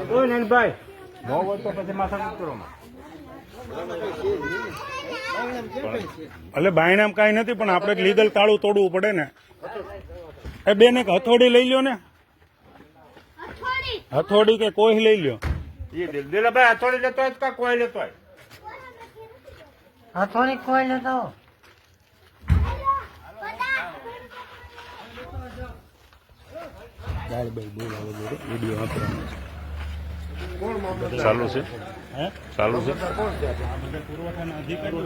કોઈ નહીં ભાઈ નો હોય તો પછી માથા કરો એટલે બાયણામ કાંઈ નથી પણ આપણે લીગલ તાળું તોડવું પડે ને. એ બેન એક હથોડી લઈ લ્યો ને, હથોડી કે કોઈ લઈ લ્યો. દિલાભાઈ હથોડી લેતો હોય કા કોઈ લેતો હોય? હથોડી કોઈ લેતો ચાલુ છે, ચાલુ છે. પુરવઠાના અધિકારીઓ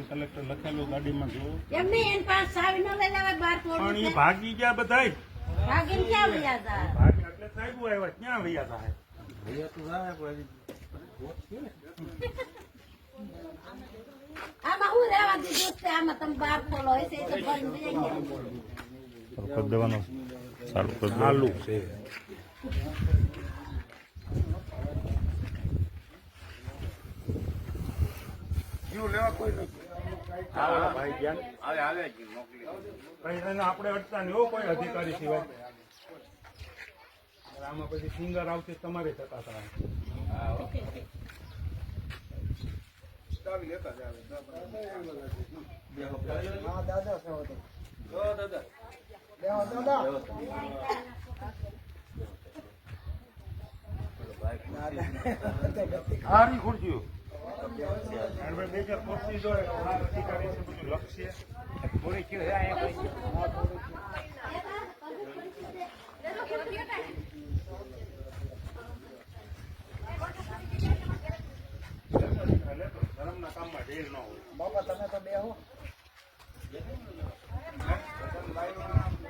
કલેક્ટર લખેલું ગાડીમાં જો પણ એ ભાગી ગયા બધા. ભાગી એટલે સાહેબ આવ્યા ક્યાં વૈયા થાય? આમાં હું રહેવા દીધું છે, આમાં તમે બાર ખોલો હશે તો બંધ થઈ કરી દેવાનું ચાલુ કરી ચાલુ છે. આપણે અટતા નહીં હો કોઈ અધિકારી સિવાય. આમાં પછી સિંગર આવતી તમારે થતા હતા. સારી ખુરશીઓ બે ચાર ખુરશી જોઈએ અધિકારી છે બધું લક્ષ્ય થોડી છે ધર્મના કામમાં ઢીલ ન હોય. બાપા તમે તો બેહો.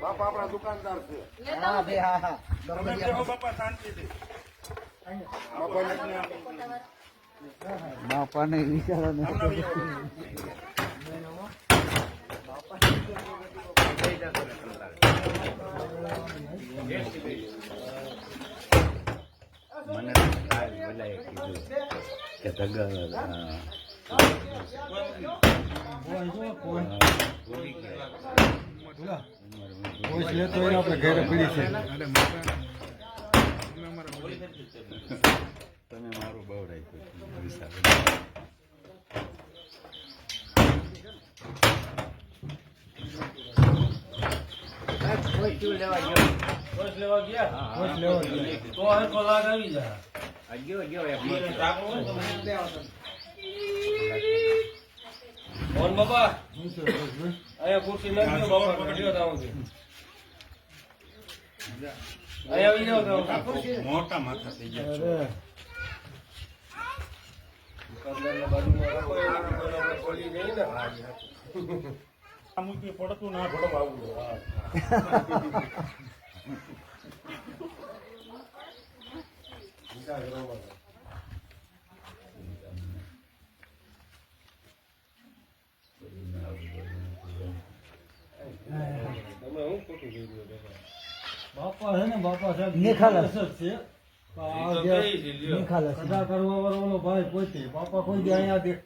બાપા આપણા દુકાનદાર છે. હા બે હા તમે બેહો બાપા શાંતિથી. બાપાને વિચારો મને બધાએ કીધું કે તગર તમે મારું બહુ રાખ્યું. મોહન બાપા અહીંયા ખુરશી નાખી દો બાપા અહીંયા આવી જાઓ. મોટા માથા થઈ ગયા. મૂકી પડતું ના ભડવા આવું. બાપા છે ને બાપા સાહેબ નિખાલસ છે. નિખાલસ કદા કરવા વાળો ભાઈ પોતે બાપા કોઈ દી અહીંયા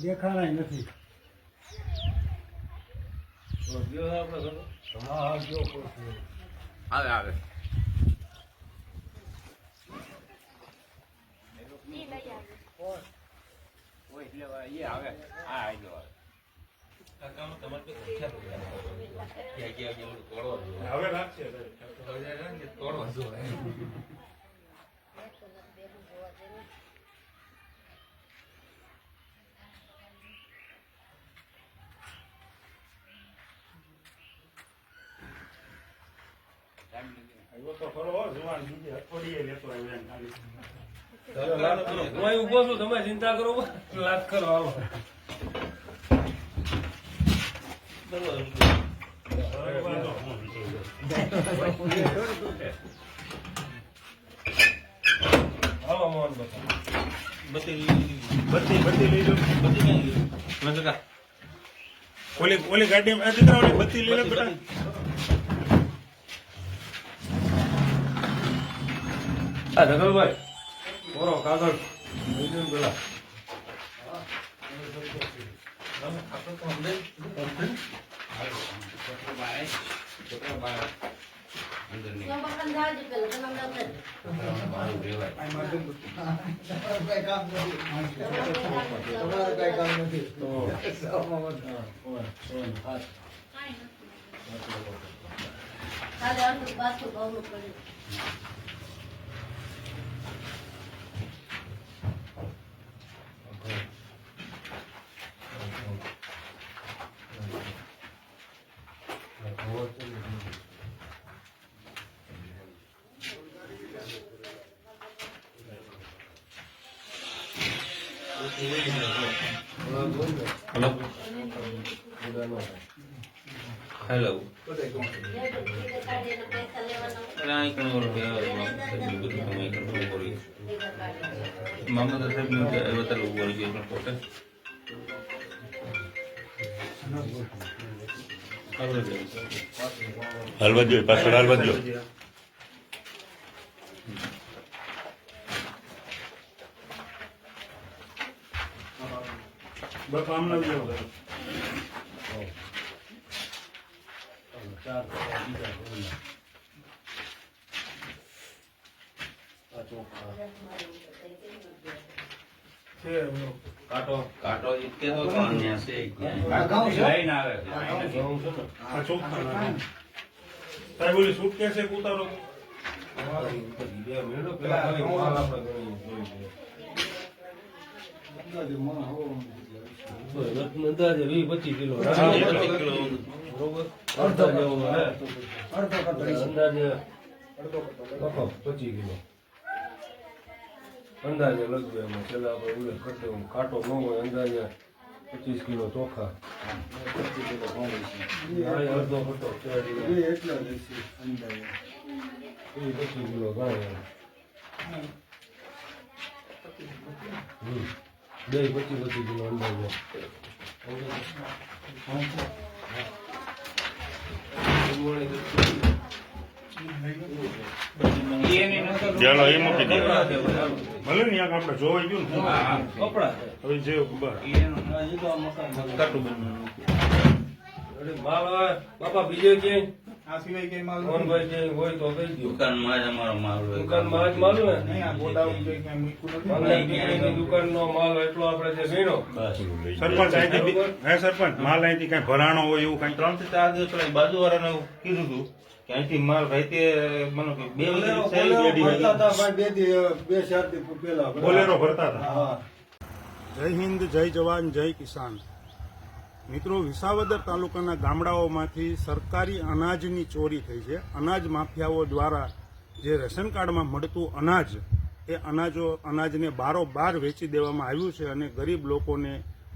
દેખાણાય નથી. હા જો આવે આવે હવે રાખશે તો ખરો જુવાન બીજી અઠવાડિયે લેતો આવ્યો એમ ખાલી. હું ઉભો છું, તમે ચિંતા કરો લાત કરો આવો. હાલો મોહન બાપા બત્તી લઈ લો. ઓલી ગાડીમાં દીકરા ઓલી બત્તી લઈ લો બેટા. ધગલભાઈ બોરો કાગળ પેલા અંદર નહીં સોમવારે જાવજો પેલા તમે અંદર મારું કહેવાય તમારે કઈ કામ નથી કાલે અડધું પાછું ભાવનું પડ્યું હેલો કાઢીને પૈસા લેવાના રાઈ કોણ મામા સાહેબ નું બતાવું બોલી ગયું પોતે હાલવા જોઈએ પાછળ હાલવા દો બસ આમ ના જાવ કાટો કાટો ઇતકે તો કોણ છે લાઈન આવે આ ચોખ્ખા તારે બોલી સૂટ કેસે ઉતારો અંદાજે 20-25 કિલો બરોબર અડધો જેવો અંદાજે 25 કિલો અંદાજે લગભગ એમાં છેલ્લા આપણે ઉલ્લેખ કરતો કાંટો ન હોય અંદાજે 25 કિલો ચોખા અડધો ખોટો 25 કિલો ગણાય 25 કિલો અંદાજે ચાલો એ મૂકી દે ભલે ને આપણે જોવાઈ ગયું ને કપડા હવે જે માલ હોય બાપા બીજે ક્યાંય આ સિવાય કઈ માલ મોહનભાઈ ક્યાંય હોય તો કહી દો દુકાનમાં જ અમારો માલ હોય દુકાનમાં જ માલ હોય ને નહીં આ ગોડાઉન જે ક્યાંય મૂક્યું નથી online ટીકડીની દુકાનનો માલ એટલો આપણે જે ગણ્યો સરપંચ અહીંથી હે સરપંચ માલ અહીંથી કઈ ભરાણો હોય એવું કઈ 3 થી 4 દિવસ પહેલા બાજુવાળાને કીધું હતું કે અહીંથી માલ રાતે મને કે 2 વાગે બોલેરો ભરતા હતા જય હિન્દ જય જવાન જય કિસાન મિત્રો વિસાવદર તાલુકાના ગામડાઓમાંથી સરકારી અનાજની ચોરી થઈ છે અનાજ માફિયાઓ દ્વારા જે રેશન કાર્ડમાં મળતું અનાજ એ અનાજને બારોબાર વેચી દેવામાં આવ્યું છે અને ગરીબ લોકોને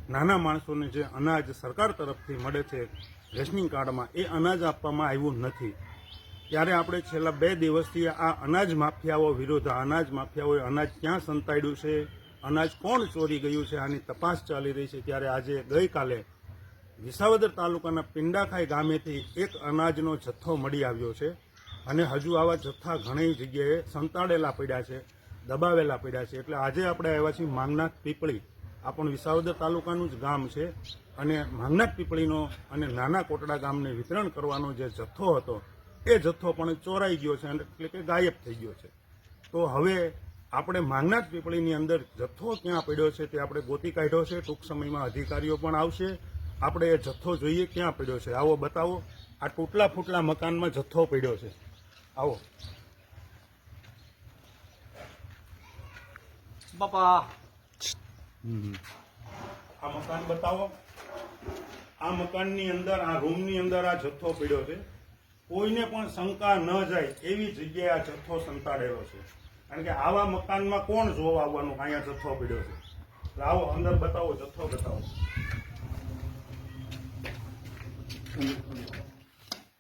નાના માણસોને જે અનાજ સરકાર તરફથી મળે છે રેશનિંગ કાર્ડમાં એ અનાજ આપવામાં આવ્યું નથી ત્યારે આપણે છેલ્લા 2 દિવસથી આ અનાજ માફિયાઓ વિરુદ્ધ અનાજ માફિયાઓએ અનાજ ક્યાં સંતાડ્યું છે અનાજ કોણ ચોરી ગયું છે આની તપાસ ચાલી રહી છે ત્યારે આજે ગઈકાલે વિસાવદર તાલુકાના પિંડાખાઈ ગામેથી એક અનાજનો જથ્થો મળી આવ્યો છે અને હજુ આવા જથ્થા ઘણી જગ્યાએ સંતાડેલા પડ્યા છે દબાવેલા પડ્યા છે એટલે આજે આપણે આવ્યા છીએ માંગનાથ પીપળી આ પણ વિસાવદર તાલુકાનું જ ગામ છે અને માંગનાથ પીપળીનો અને નાના કોટડા ગામને વિતરણ કરવાનો જે જથ્થો હતો એ જથ્થો પણ ચોરાઈ ગયો છે એટલે કે ગાયબ થઈ ગયો છે તો હવે આપણે માંગનાથ પીપળીની અંદર જથ્થો ક્યાં પડ્યો છે તે આપણે ગોતી કાઢ્યો છે ટૂંક સમયમાં અધિકારીઓ પણ આવશે આપણે એ જથ્થો જોઈએ ક્યાં પડ્યો છે આવો બતાવો આ તૂટલા ફૂટલા મકાનમાં જથ્થો પડ્યો છે આવો બાપા આ મકાન બતાવો આ મકાનની અંદર આ રૂમની અંદર આ જથ્થો પડ્યો છે કોઈને પણ શંકા ન જાય એવી જગ્યાએ આ જથ્થો સંતાડેલો છે કારણ કે આવા મકાનમાં કોણ જોવા આવવાનું અહીંયા જથ્થો પડ્યો છે એટલે આવો અંદર બતાવો જથ્થો બતાવો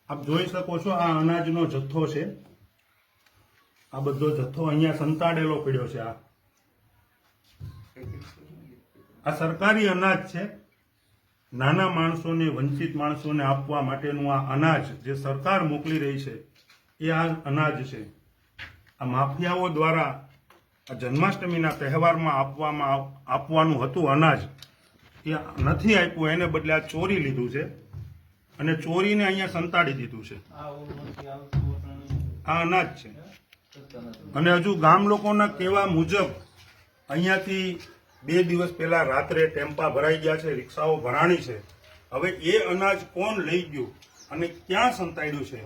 આપ જોઈ શકો છો આ અનાજનો જથ્થો છે આ બધો જથ્થો અહીંયા સંતાડેલો પડ્યો છે આ સરકારી અનાજ છે નાના માણસોને વંચિત માણસોને આપવા માટેનું આ અનાજ જે સરકાર મોકલી રહી છે એ આ અનાજ છે આ માફિયાઓ દ્વારા આ જન્માષ્ટમીના તહેવારમાં આપવાનું હતું અનાજ એ નથી આપ્યું એને બદલે આ ચોરી લીધું છે અને ચોરીને અહીંયા સંતાડી દીધું છે આ અનાજ છે અને હજુ ગામ લોકોના કહેવા મુજબ અહીંયાથી 2 દિવસ પહેલા રાત્રે ટેમ્પા ભરાઈ ગયા છે, રિક્ષાઓ ભરાણી છે. હવે એ અનાજ કોણ લઈ ગયું અને ક્યાં સંતાડ્યું છે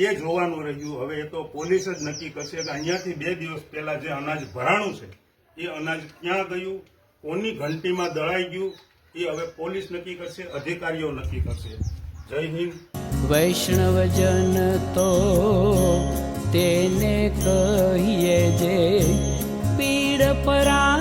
એ જોવાનું રહ્યું. હવે એ તો પોલીસ જ નક્કી કરશે કે અહીંયાથી 2 દિવસ પહેલા જે અનાજ ભરાણું છે એ અનાજ ક્યાં ગયું, કોની ઘંટીમાં દળાઈ ગયું, એ હવે પોલીસ નક્કી કરશે, અધિકારીઓ નક્કી કરશે. જય હિન્દ. વૈષ્ણવજન તો તેને કહીએ જે પીડ પરા